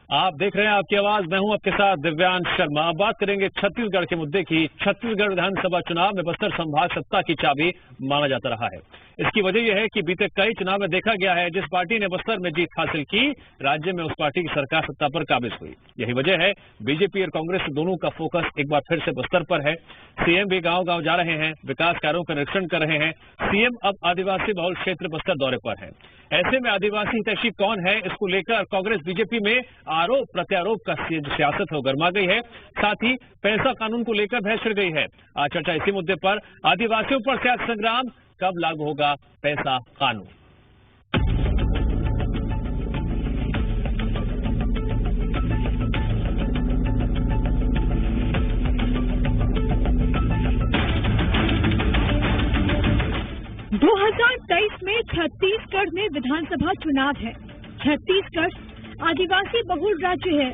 आप देख रहे हैं आपकी आवाज, मैं हूं आपके साथ दिव्यांश शर्मा। अब बात करेंगे छत्तीसगढ़ के मुद्दे की। छत्तीसगढ़ विधानसभा चुनाव में बस्तर संभाग सत्ता की चाबी माना जाता रहा है। इसकी वजह यह है कि बीते कई चुनाव में देखा गया है, जिस पार्टी ने बस्तर में जीत हासिल की, राज्य में उस पार्टी की सरकार सत्ता पर काबिज हुई। यही वजह है बीजेपी और कांग्रेस दोनों का फोकस एक बार फिर से बस्तर पर है। सीएम भी गांव गांव जा रहे हैं, विकास कार्यों का निरीक्षण कर रहे हैं। सीएम अब आदिवासी बहुल क्षेत्र बस्तर दौरे पर है। ऐसे में आदिवासी हितैषी कौन है, इसको लेकर कांग्रेस बीजेपी में आरोप प्रत्यारोप का सियासत हो गर्मा गई है। साथ ही पैसा कानून को लेकर बहस छिड़ गई है। आज चर्चा इसी मुद्दे पर, आदिवासियों पर सियासी संग्राम, कब लागू होगा पैसा कानून। 2023 में छत्तीसगढ़ में विधानसभा चुनाव है। छत्तीसगढ़ आदिवासी बहुल राज्य है,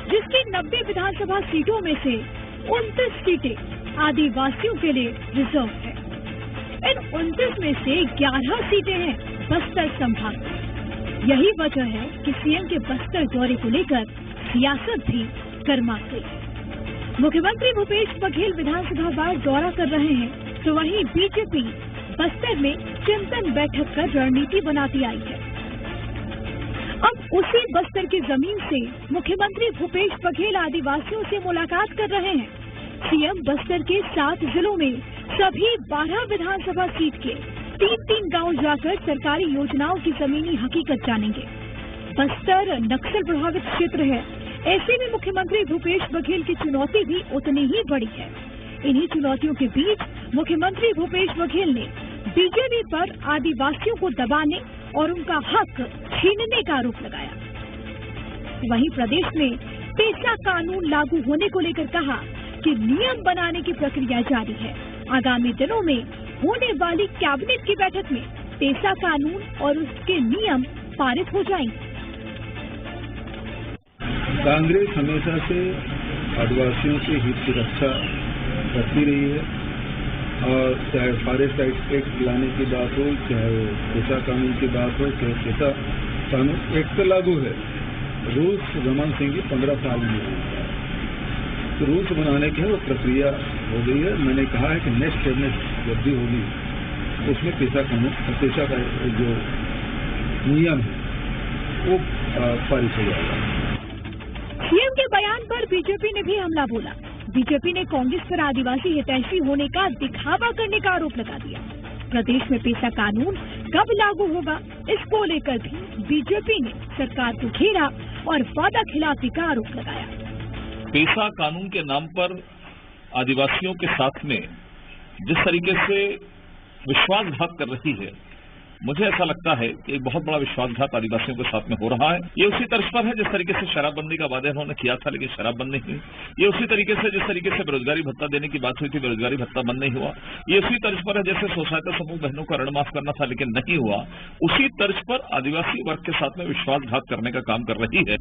जिसकी 90 विधानसभा सीटों में से 29 सीटें आदिवासियों के लिए रिजर्व है। इन 29 में से 11 सीटें हैं बस्तर संभाग में। यही वजह है कि सीएम के बस्तर दौरे को लेकर सियासत भी गर्मा गई। मुख्यमंत्री भूपेश बघेल विधानसभा वार दौरा कर रहे हैं, तो वहीं बीजेपी बस्तर में चिंतन बैठक कर रणनीति बनाती आई है। अब उसी बस्तर की जमीन से मुख्यमंत्री भूपेश बघेल आदिवासियों से मुलाकात कर रहे हैं। सीएम बस्तर के 7 जिलों में सभी 12 विधानसभा सीट के 3-3 गांव जाकर सरकारी योजनाओं की जमीनी हकीकत जानेंगे। बस्तर नक्सल प्रभावित क्षेत्र है, ऐसे में मुख्यमंत्री भूपेश बघेल की चुनौती भी उतनी ही बड़ी है। इन्हीं चुनौतियों के बीच मुख्यमंत्री भूपेश बघेल ने बीजेपी पर आदिवासियों को दबाने और उनका हक छीनने का आरोप लगाया। वहीं प्रदेश में पेसा कानून लागू होने को लेकर कहा कि नियम बनाने की प्रक्रिया जारी है। आगामी दिनों में होने वाली कैबिनेट की बैठक में पेसा कानून और उसके नियम पारित हो जाएंगे। कांग्रेस हमेशा से आदिवासियों के हित की रक्षा करती रही है, और चाहे फॉरेस्ट एक्ट लाने की बात हो, चाहे पेसा कानून की बात हो, चाहे पेसा कानून एक्ट तो लागू है। रूल्स रमन सिंह की 15 साल में तो रूल्स बनाने की है वो प्रक्रिया हो गई है। मैंने कहा है कि नेक्स्ट कैबिनेट जब भी होगी उसमें पेसा कानून, पेसा का जो नियम है वो पारित हो जाएगा। सीएम के बयान पर बीजेपी ने भी हमला बोला। बीजेपी ने कांग्रेस पर आदिवासी हितैषी होने का दिखावा करने का आरोप लगा दिया। प्रदेश में पेसा कानून कब लागू होगा, इसको लेकर भी बीजेपी ने सरकार को घेरा और वादा खिलाफी का आरोप लगाया। पेसा कानून के नाम पर आदिवासियों के साथ में जिस तरीके से विश्वासघात कर रही है, मुझे ऐसा लगता है कि एक बहुत बड़ा विश्वासघात आदिवासियों के साथ में हो रहा है। ये उसी तर्ज पर है जिस तरीके से शराबबंदी का वादा उन्होंने किया था, लेकिन शराब बंद नहीं हुई। ये उसी तरीके से जिस तरीके से बेरोजगारी भत्ता देने की बात हुई थी, बेरोजगारी भत्ता बंद नहीं हुआ। ये उसी तर्ज पर है जैसे स्वसहायता समूह बहनों का ऋण माफ करना था, लेकिन नहीं हुआ। उसी तर्ज पर आदिवासी वर्ग के साथ में विश्वासघात करने का काम कर रही है।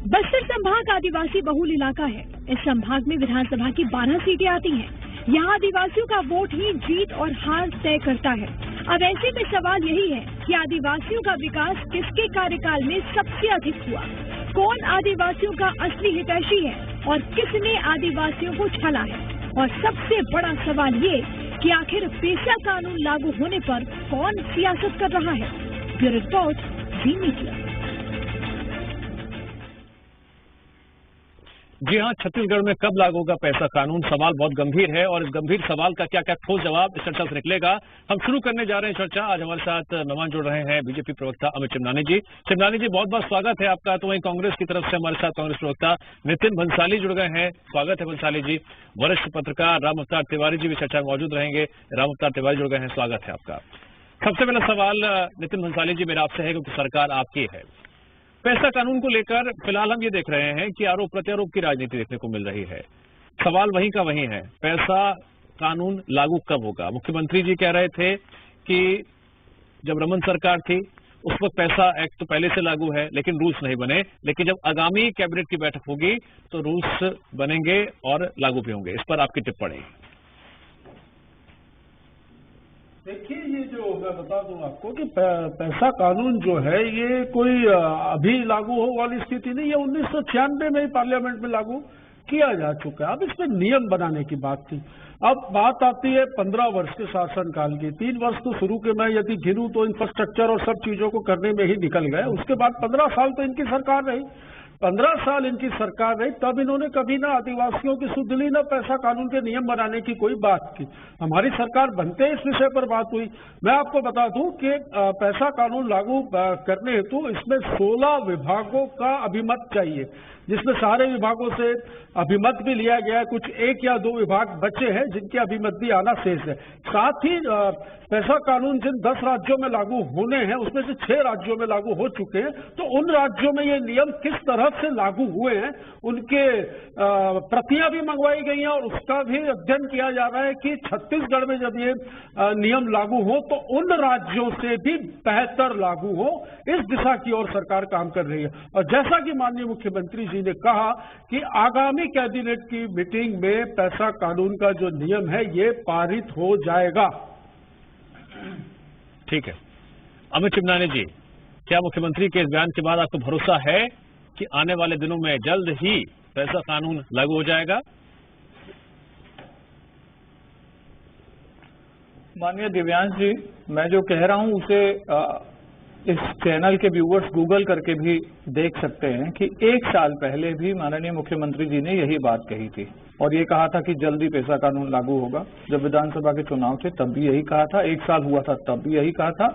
बस्तर संभाग आदिवासी बहुल इलाका है। इस संभाग में विधानसभा की 12 सीटें आती हैं। यहाँ आदिवासियों का वोट ही जीत और हार तय करता है। अब ऐसे में सवाल यही है कि आदिवासियों का विकास किसके कार्यकाल में सबसे अधिक हुआ, कौन आदिवासियों का असली हितैषी है और किसने आदिवासियों को छला है। और सबसे बड़ा सवाल ये कि आखिर पेसा कानून लागू होने पर कौन सियासत कर रहा है। ब्यूरो रिपोर्ट, जी मीडिया। जी हां, छत्तीसगढ़ में कब लागू होगा पैसा कानून, सवाल बहुत गंभीर है और इस गंभीर सवाल का क्या क्या ठोस जवाब इस चर्चा से निकलेगा, हम शुरू करने जा रहे हैं चर्चा। आज हमारे साथ मेहमान जुड़ रहे हैं बीजेपी प्रवक्ता अमित चिमनानी जी। चिमनानी जी, बहुत बहुत स्वागत है आपका। तो वहीं कांग्रेस की तरफ से हमारे साथ कांग्रेस प्रवक्ता नितिन भंसाली जुड़ गए हैं, स्वागत है भंसाली जी। वरिष्ठ पत्रकार राम अवतार तिवारी जी भी चर्चा में मौजूद रहेंगे, राम अवतार तिवारी जुड़ गए हैं, स्वागत है आपका। सबसे पहला सवाल नितिन भंसाली जी मेरा आपसे है, क्योंकि सरकार आपकी है। पैसा कानून को लेकर फिलहाल हम ये देख रहे हैं कि आरोप प्रत्यारोप की राजनीति देखने को मिल रही है। सवाल वहीं का वहीं है, पैसा कानून लागू कब होगा। मुख्यमंत्री जी कह रहे थे कि जब रमन सरकार थी उस वक्त पैसा एक्ट तो पहले से लागू है, लेकिन रूल्स नहीं बने। लेकिन जब आगामी कैबिनेट की बैठक होगी तो रूल्स बनेंगे और लागू भी होंगे। इस पर आपकी टिप्पणी। देखिए, ये जो मैं बता दूं आपको कि पैसा कानून जो है ये कोई अभी लागू हो वाली स्थिति नहीं है। 1996 में ही पार्लियामेंट में लागू किया जा चुका है। अब इसमें नियम बनाने की बात थी। अब बात आती है 15 वर्ष के शासनकाल की। 3 वर्ष तो शुरू के मैं यदि गिनूं तो इंफ्रास्ट्रक्चर और सब चीजों को करने में ही निकल गए। उसके बाद 15 साल तो इनकी सरकार रही। 15 साल इनकी सरकार रही, तब इन्होंने कभी ना आदिवासियों की सुध ली, ना पैसा कानून के नियम बनाने की कोई बात की। हमारी सरकार बनते ही इस विषय पर बात हुई। मैं आपको बता दूं कि पैसा कानून लागू करने हेतु इसमें 16 विभागों का अभिमत चाहिए, जिसमें सारे विभागों से अभिमत भी लिया गया है। कुछ 1 या 2 विभाग बचे हैं जिनके अभिमत भी आना शेष है। साथ ही पैसा कानून जिन 10 राज्यों में लागू होने हैं उसमें से 6 राज्यों में लागू हो चुके हैं। तो उन राज्यों में ये नियम किस तरह से लागू हुए हैं उनके प्रतियां भी मंगवाई गई हैं और उसका भी अध्ययन किया जा रहा है कि छत्तीसगढ़ में जब ये नियम लागू हो तो उन राज्यों से भी बेहतर लागू हो, इस दिशा की ओर सरकार काम कर रही है। और जैसा कि माननीय मुख्यमंत्री जी ने कहा कि आगामी कैबिनेट की मीटिंग में पैसा कानून का जो नियम है ये पारित हो जाएगा। ठीक है। अमित चिमनानी जी, क्या मुख्यमंत्री के इस बयान के बाद आपको भरोसा है कि आने वाले दिनों में जल्द ही पैसा कानून लागू हो जाएगा? माननीय दिव्यांश जी, मैं जो कह रहा हूं उसे इस चैनल के व्यूअर्स गूगल करके भी देख सकते हैं कि 1 साल पहले भी माननीय मुख्यमंत्री जी ने यही बात कही थी और ये कहा था कि जल्दी पैसा कानून लागू होगा। जब विधानसभा के चुनाव थे तब भी यही कहा था। 1 साल हुआ था तब भी यही कहा था।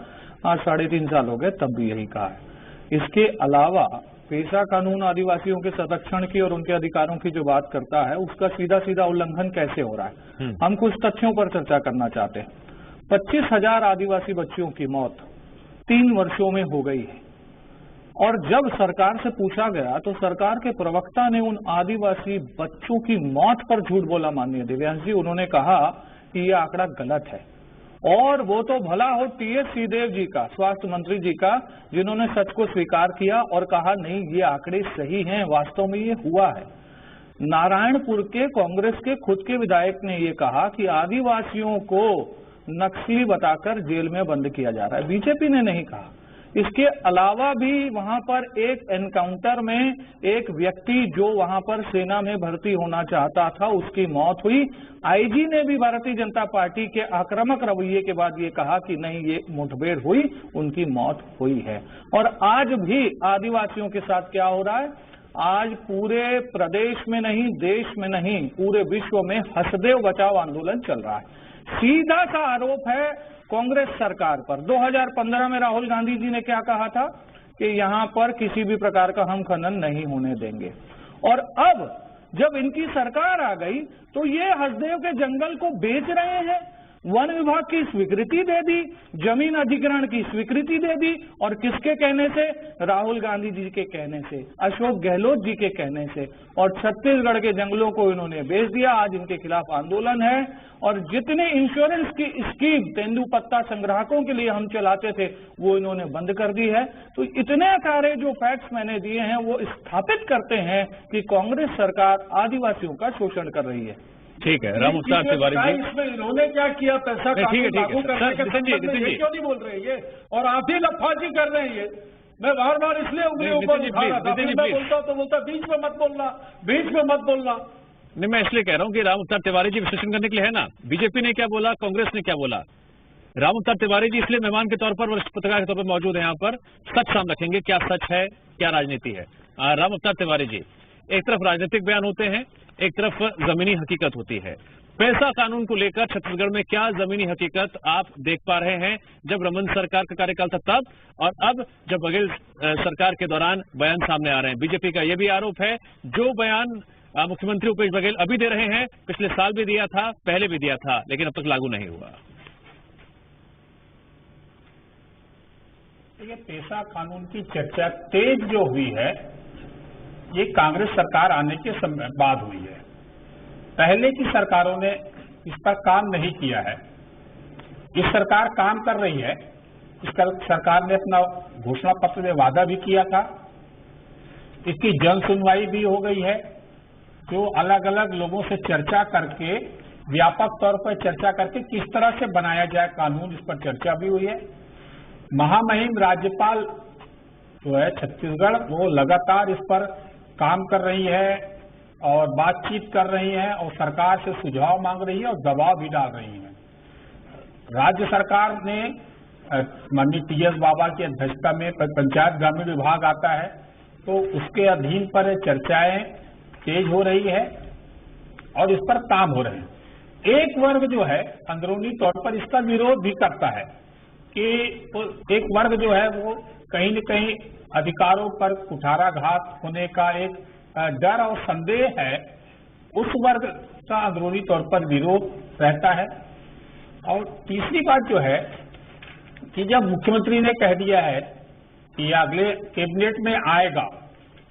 आज 3.5 साल हो गए तब भी यही कहा है। इसके अलावा पैसा कानून आदिवासियों के संरक्षण की और उनके अधिकारों की जो बात करता है उसका सीधा सीधा उल्लंघन कैसे हो रहा है, हम कुछ तथ्यों पर चर्चा करना चाहते हैं। 25,000 आदिवासी बच्चियों की मौत 3 वर्षों में हो गई है और जब सरकार से पूछा गया तो सरकार के प्रवक्ता ने उन आदिवासी बच्चों की मौत पर झूठ बोला। माननीय दिव्यांश जी, उन्होंने कहा कि यह आंकड़ा गलत है और वो तो भला हो टीएस सिंहदेव जी का, स्वास्थ्य मंत्री जी का, जिन्होंने सच को स्वीकार किया और कहा नहीं ये आंकड़े सही हैं, वास्तव में ये हुआ है। नारायणपुर के कांग्रेस के खुद के विधायक ने ये कहा कि आदिवासियों को नक्सली बताकर जेल में बंद किया जा रहा है, बीजेपी ने नहीं कहा। इसके अलावा भी वहां पर एक एनकाउंटर में एक व्यक्ति जो वहां पर सेना में भर्ती होना चाहता था उसकी मौत हुई। आईजी ने भी भारतीय जनता पार्टी के आक्रामक रवैये के बाद ये कहा कि नहीं ये मुठभेड़ हुई, उनकी मौत हुई है। और आज भी आदिवासियों के साथ क्या हो रहा है, आज पूरे प्रदेश में नहीं, देश में नहीं, पूरे विश्व में हसदेव बचाओ आंदोलन चल रहा है। सीधा सा आरोप है कांग्रेस सरकार पर। 2015 में राहुल गांधी जी ने क्या कहा था कि यहां पर किसी भी प्रकार का हम खनन नहीं होने देंगे, और अब जब इनकी सरकार आ गई तो ये हसदेव के जंगल को बेच रहे हैं। वन विभाग की स्वीकृति दे दी, जमीन अधिग्रहण की स्वीकृति दे दी, और किसके कहने से? राहुल गांधी जी के कहने से, अशोक गहलोत जी के कहने से। और छत्तीसगढ़ के जंगलों को इन्होंने बेच दिया। आज इनके खिलाफ आंदोलन है और जितने इंश्योरेंस की स्कीम तेंदुपत्ता संग्राहकों के लिए हम चलाते थे वो इन्होंने बंद कर दी है। तो इतने सारे जो फैक्ट्स मैंने दिए हैं वो स्थापित करते हैं कि कांग्रेस सरकार आदिवासियों का शोषण कर रही है। ठीक है। राम अवतार तिवारी जी, इसमें इन्होंने क्या किया? पैसा ठीक है लागू करने के संबंध में ये क्यों नहीं बोल रहे ये, और आप ही लफाजी कर रहे हैं ये। मैं बार बार इसलिए उंगली ऊपर उठा रहा था, मैं बोलता तो बोलता बीच में मत बोलना, बीच में मत बोलना। नहीं, मैं इसलिए कह रहा हूँ कि राम अवतार तिवारी जी विश्लेषण करने के लिए है ना, बीजेपी ने क्या बोला, कांग्रेस ने क्या बोला। राम अवतार तिवारी जी इसलिए मेहमान के तौर पर, वरिष्ठ पत्रकार के तौर पर मौजूद है यहाँ पर, सच सामने रखेंगे, क्या सच है, क्या राजनीति है। राम अवतार तिवारी जी, एक तरफ राजनीतिक बयान होते हैं, एक तरफ जमीनी हकीकत होती है। पैसा कानून को लेकर छत्तीसगढ़ में क्या जमीनी हकीकत आप देख पा रहे हैं जब रमन सरकार का कार्यकाल था तब, और अब जब बघेल सरकार के दौरान बयान सामने आ रहे हैं? बीजेपी का यह भी आरोप है जो बयान मुख्यमंत्री भूपेश बघेल अभी दे रहे हैं, पिछले साल भी दिया था, पहले भी दिया था, लेकिन अब तक लागू नहीं हुआ। ये पैसा कानून की चर्चा तेज जो हुई है ये कांग्रेस सरकार आने के बाद हुई है। पहले की सरकारों ने इस पर काम नहीं किया है। इस सरकार काम कर रही है। इस सरकार ने अपना घोषणा पत्र में वादा भी किया था, इसकी जन सुनवाई भी हो गई है, जो अलग अलग लोगों से चर्चा करके व्यापक तौर पर चर्चा करके किस तरह से बनाया जाए कानून, इस पर चर्चा भी हुई है। महामहिम राज्यपाल जो है छत्तीसगढ़, वो लगातार इस पर काम कर रही है और बातचीत कर रही है और सरकार से सुझाव मांग रही है और दबाव भी डाल रही है। राज्य सरकार ने माननीय टीएस बाबा की अध्यक्षता में पंचायत ग्रामीण विभाग आता है, तो उसके अधीन पर चर्चाएं तेज हो रही है और इस पर काम हो रहे हैं। एक वर्ग जो है अंदरूनी तौर पर इसका विरोध भी करता है कि एक वर्ग जो है वो कहीं न कहीं अधिकारों पर कुठाराघात होने का एक डर और संदेह है, उस वर्ग का अंदरूनी तौर पर विरोध रहता है। और तीसरी बात जो है कि जब मुख्यमंत्री ने कह दिया है कि अगले कैबिनेट में आएगा,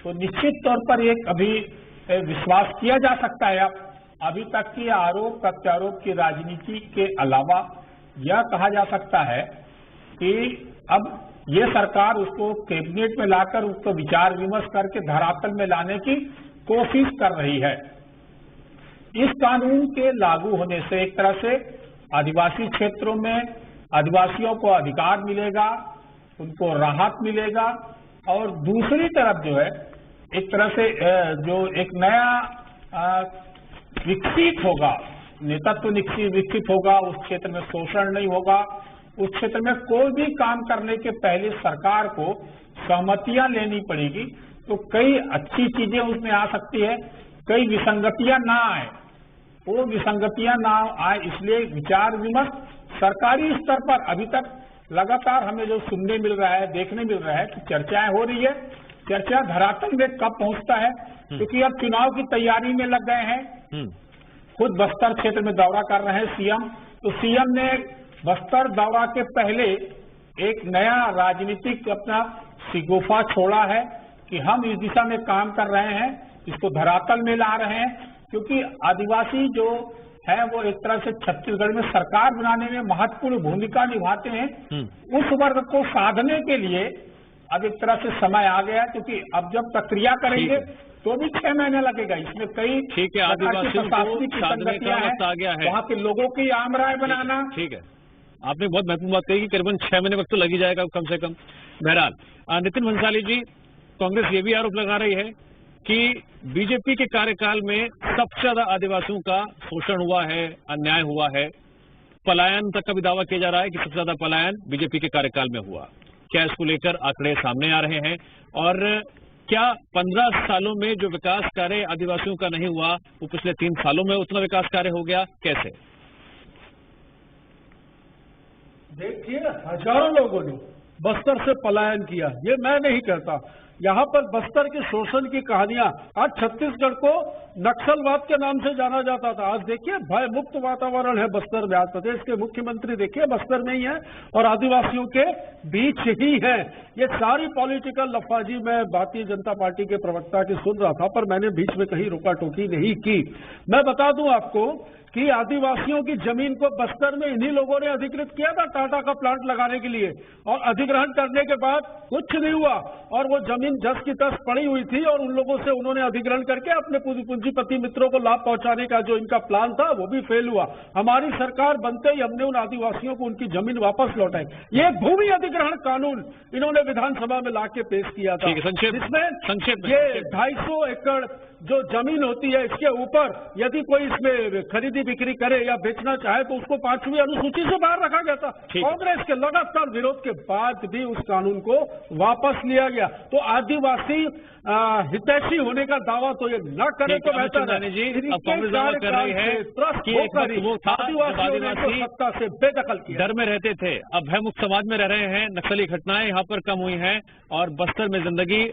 तो निश्चित तौर पर एक अभी विश्वास किया जा सकता है। अभी तक की आरोप प्रत्यारोप की राजनीति के अलावा यह कहा जा सकता है कि अब ये सरकार उसको कैबिनेट में लाकर उसको विचार विमर्श करके धरातल में लाने की कोशिश कर रही है। इस कानून के लागू होने से एक तरह से आदिवासी क्षेत्रों में आदिवासियों को अधिकार मिलेगा, उनको राहत मिलेगा, और दूसरी तरफ जो है एक तरह से जो एक नया विकसित होगा, नेतृत्व विकसित होगा, उस क्षेत्र में शोषण नहीं होगा, उस क्षेत्र में कोई भी काम करने के पहले सरकार को सहमतियां लेनी पड़ेगी, तो कई अच्छी चीजें उसमें आ सकती है, कई विसंगतियां ना आए, वो विसंगतियां ना आए, इसलिए विचार विमर्श सरकारी स्तर पर अभी तक लगातार हमें जो सुनने मिल रहा है, देखने मिल रहा है कि चर्चाएं हो रही है। चर्चा धरातल में कब पहुंचता है, क्योंकि अब चुनाव की तैयारी में लग गए हैं। खुद बस्तर क्षेत्र में दौरा कर रहे हैं सीएम, तो सीएम ने बस्तर दौरा के पहले एक नया राजनीतिक अपना शिगुफा छोड़ा है कि हम इस दिशा में काम कर रहे हैं, इसको धरातल में ला रहे हैं, क्योंकि आदिवासी जो है वो एक तरह से छत्तीसगढ़ में सरकार बनाने में महत्वपूर्ण भूमिका निभाते हैं। उस वर्ग को साधने के लिए अब एक तरह से समय आ गया, क्योंकि अब जब प्रक्रिया करेंगे तो भी 6 महीने लगेगा। इसमें कई ठीक है, आदिवासियों को साधने का वक्त आ गया है, वहाँ के लोगों की आम राय बनाना। ठीक है, आपने बहुत महत्वपूर्ण बात कही कि करीबन 6 महीने वक्त तो लग ही जाएगा कम से कम। बहरहाल नितिन भंसाली जी, कांग्रेस ये भी आरोप लगा रही है कि बीजेपी के कार्यकाल में सबसे ज्यादा आदिवासियों का शोषण हुआ है, अन्याय हुआ है, पलायन तक का भी दावा किया जा रहा है कि सबसे ज्यादा पलायन बीजेपी के कार्यकाल में हुआ। क्या इसको लेकर आंकड़े सामने आ रहे हैं, और क्या 15 सालों में जो विकास कार्य आदिवासियों का नहीं हुआ वो पिछले 3 सालों में उतना विकास कार्य हो गया, कैसे? देखिए, हजारों लोगों ने बस्तर से पलायन किया, ये मैं नहीं कहता। यहाँ पर बस्तर के शोषण की कहानियां, आज छत्तीसगढ़ को नक्सलवाद के नाम से जाना जाता था, आज देखिए भय मुक्त वातावरण है बस्तर में। आज प्रदेश के मुख्यमंत्री देखिए बस्तर में ही है और आदिवासियों के बीच ही है। ये सारी पॉलिटिकल लफाजी मैं भारतीय जनता पार्टी के प्रवक्ता की सुन रहा था, पर मैंने बीच में कहीं रोका टोकी नहीं की। मैं बता दूं आपको कि आदिवासियों की जमीन को बस्तर में इन्हीं लोगों ने अधिकृत किया था टाटा का प्लांट लगाने के लिए, और अधिग्रहण करने के बाद कुछ नहीं हुआ और वो जमीन जस की तस पड़ी हुई थी, और उन लोगों से उन्होंने अधिग्रहण करके अपने पूंजीपति मित्रों को लाभ पहुंचाने का जो इनका प्लान था वो भी फेल हुआ। हमारी सरकार बनते ही हमने उन आदिवासियों को उनकी जमीन वापस लौटाई। ये भूमि अधिग्रहण कानून इन्होंने विधानसभा में लाके पेश किया था, जिसमें ये 250 एकड़ जो जमीन होती है, इसके ऊपर यदि कोई इसमें खरीदी बिक्री करे या बेचना चाहे तो उसको 5वीं अनुसूची से बाहर रखा गया था। कांग्रेस के लगातार विरोध के बाद भी उस कानून को वापस लिया गया। तो आदिवासी हितैषी होने का दावा तो ये न करे तो बेहतर है। कांग्रेस दावा कर रही है कि एक वक्त वो था जब आदिवासी सत्ता से बेदखल किया, डर में रहते थे, अब भयमुक्त समाज में रह रहे हैं, नक्सली घटनाएं यहाँ पर कम हुई हैं और बस्तर में जिंदगी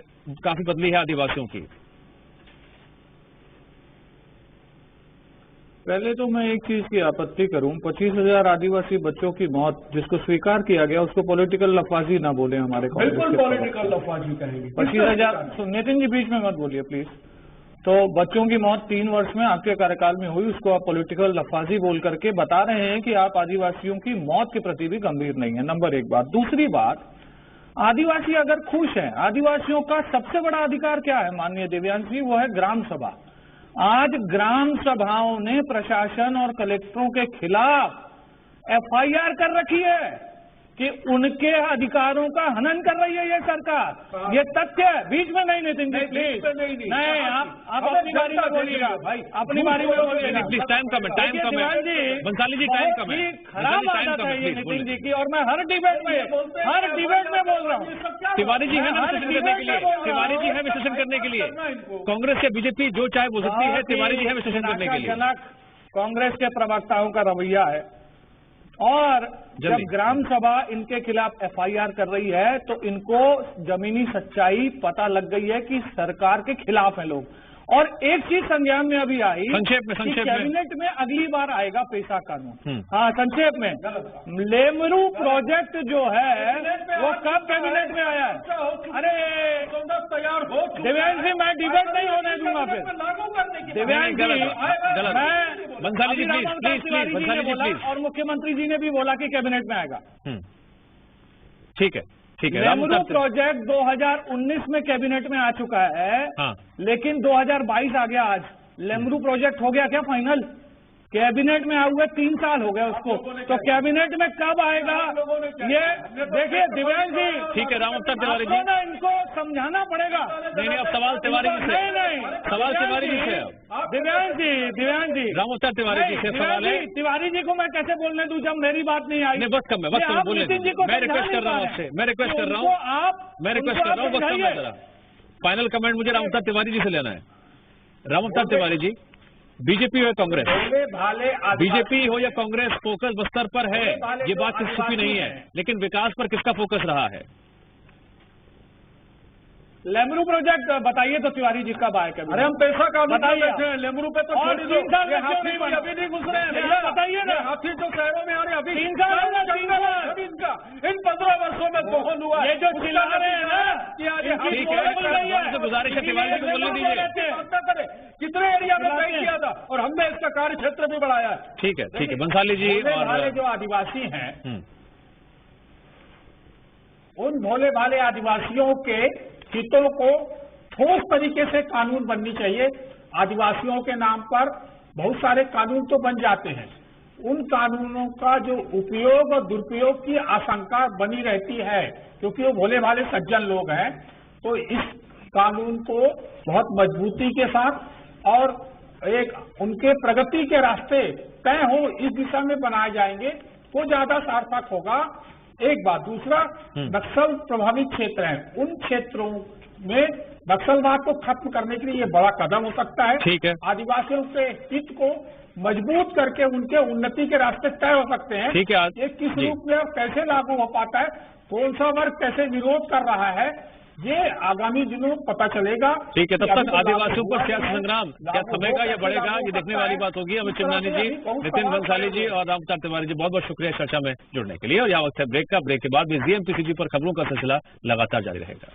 काफी बदली है आदिवासियों की। पहले तो मैं एक चीज की आपत्ति करूं, 25,000 आदिवासी बच्चों की मौत जिसको स्वीकार किया गया उसको पॉलिटिकल लफाजी ना बोले हमारे कांग्रेस के। बिल्कुल पॉलिटिकल लफाजी कहेंगे। 25,000 नितिन जी बीच में मत बोलिए प्लीज। तो बच्चों की मौत 3 वर्ष में आपके कार्यकाल में हुई, उसको आप पॉलिटिकल लफाजी बोल करके बता रहे हैं कि आप आदिवासियों की मौत के प्रति भी गंभीर नहीं है। नंबर 1 बात। दूसरी बात, आदिवासी अगर खुश है, आदिवासियों का सबसे बड़ा अधिकार क्या है माननीय देवयांश जी, वो है ग्राम सभा। आज ग्राम सभाओं ने प्रशासन और कलेक्टरों के खिलाफ एफआईआर कर रखी है कि उनके अधिकारों का हनन कर रही है ये सरकार। ये तथ्य है। बीच में नहीं नितिन जी, प्लीज नहीं, आप अपनी बारी में बोलिएगा भाई, अपनी बारी में बोलिएगा। प्लीज टाइम कम है बंसाली जी, टाइम कम है। खराब आदत है ये नितिन जी की, और मैं हर डिबेट में बोल रहा हूँ। तिवारी जी है विश्लेषण करने के लिए, तिवारी जी है विश्लेषण करने के लिए। कांग्रेस या बीजेपी जो चाहे बोल सकती है, तिवारी जी है विश्लेषण करने के लिए। कांग्रेस के प्रवक्ताओं का रवैया है, और जब ग्राम सभा इनके खिलाफ एफआईआर कर रही है तो इनको जमीनी सच्चाई पता लग गई है कि सरकार के खिलाफ है लोग। और एक चीज संज्ञान में अभी आई, संक्षेप में कैबिनेट में अगली बार आएगा पेशा कानून। हाँ, संक्षेप में लेमरू प्रोजेक्ट जो है वो कब कैबिनेट में आया है? अरे तैयार हो दिव्यांश जी, मैं डिबेट नहीं होने दूंगा फिर। दिव्यांश जी, मैं बंसाली जी प्लीज, और मुख्यमंत्री जी ने भी बोला कि कैबिनेट में आएगा। ठीक है। लेमरू प्रोजेक्ट 2019 में कैबिनेट में आ चुका है। हाँ। लेकिन 2022 आ गया आज। लेमरू प्रोजेक्ट हो गया क्या फाइनल? कैबिनेट में आए हुए 3 साल हो गए उसको, तो कैबिनेट में कब आएगा ये देखिए दिव्यांश जी। ठीक है, राम अवतार तिवारी जी, इनको समझाना पड़ेगा। नहीं, अब सवाल तिवारी जी से, सवाल तिवारी जी से। दिव्यांश जी राम अवतार तिवारी जी से सवाल है। तिवारी जी को मैं कैसे बोलने दूं जब मेरी बात नहीं आई? बस कम है, बोलने मैं रिक्वेस्ट कर रहा हूँ आपसे, मैं रिक्वेस्ट कर रहा हूँ, मैं रिक्वेस्ट कर रहा हूँ, बस कम है जरा। फाइनल कमेंट मुझे राम अवतार तिवारी जी से लेना है। राम अवतार तिवारी जी, बीजेपी हो या कांग्रेस, बीजेपी हो या कांग्रेस, फोकस बस्तर पर है, ये बात किसी छुपी नहीं है, लेकिन विकास पर किसका फोकस रहा है? लेमरू प्रोजेक्ट बताइए तो तिवारी जी कब आए? अरे हम पैसा कानून बताइए। लेमरू पे तो छोड़ दो, हाथी अभी नहीं घुस रहे हैं। बताइए ना, हाथी तो शहरों में आ रहे अभी 3 साल इन 15 वर्षों में दोहन हुआ। ये जो चिल्ला रहे हैं ना, ठीक है, गुजारिश है तिवारी जी को बोलने दीजिए। कितने एरिया में तय किया था और हमने इसका कार्य क्षेत्र भी बढ़ाया है। ठीक है, बंसाली जी। और जो आदिवासी हैं, उन भोले भाले आदिवासियों के हितों को ठोस तरीके से कानून बननी चाहिए। आदिवासियों के नाम पर बहुत सारे कानून तो बन जाते हैं, उन कानूनों का जो उपयोग और दुरुपयोग की आशंका बनी रहती है, क्योंकि वो भोले भाले सज्जन लोग हैं। तो इस कानून को बहुत मजबूती के साथ और एक उनके प्रगति के रास्ते तय हो इस दिशा में बनाए जाएंगे तो ज्यादा सार्थक होगा। एक बात। दूसरा, नक्सल प्रभावित क्षेत्र हैं, उन क्षेत्रों में नक्सलवाद को खत्म करने के लिए ये बड़ा कदम हो सकता है। ठीक है। आदिवासियों के हित को मजबूत करके उनके उन्नति के रास्ते तय हो सकते हैं। ठीक है। ये किस रूप में और कैसे लागू हो पाता है, कौन सा वर्ग कैसे विरोध कर रहा है, ये आगामी दिनों पता चलेगा। ठीक है, तब तक आदिवासियों पर सियासी संग्राम क्या थमेगा या बढ़ेगा, ये देखने वाली बात होगी। अमित चिमनानी जी, नितिन बंसाली जी और राम अवतार तिवारी जी, बहुत बहुत शुक्रिया चर्चा में जुड़ने के लिए। और यहाँ वक्त है ब्रेक का। ब्रेक के बाद भी जीएमपीसीजी पर खबरों का सिलसिला लगातार जारी रहेगा।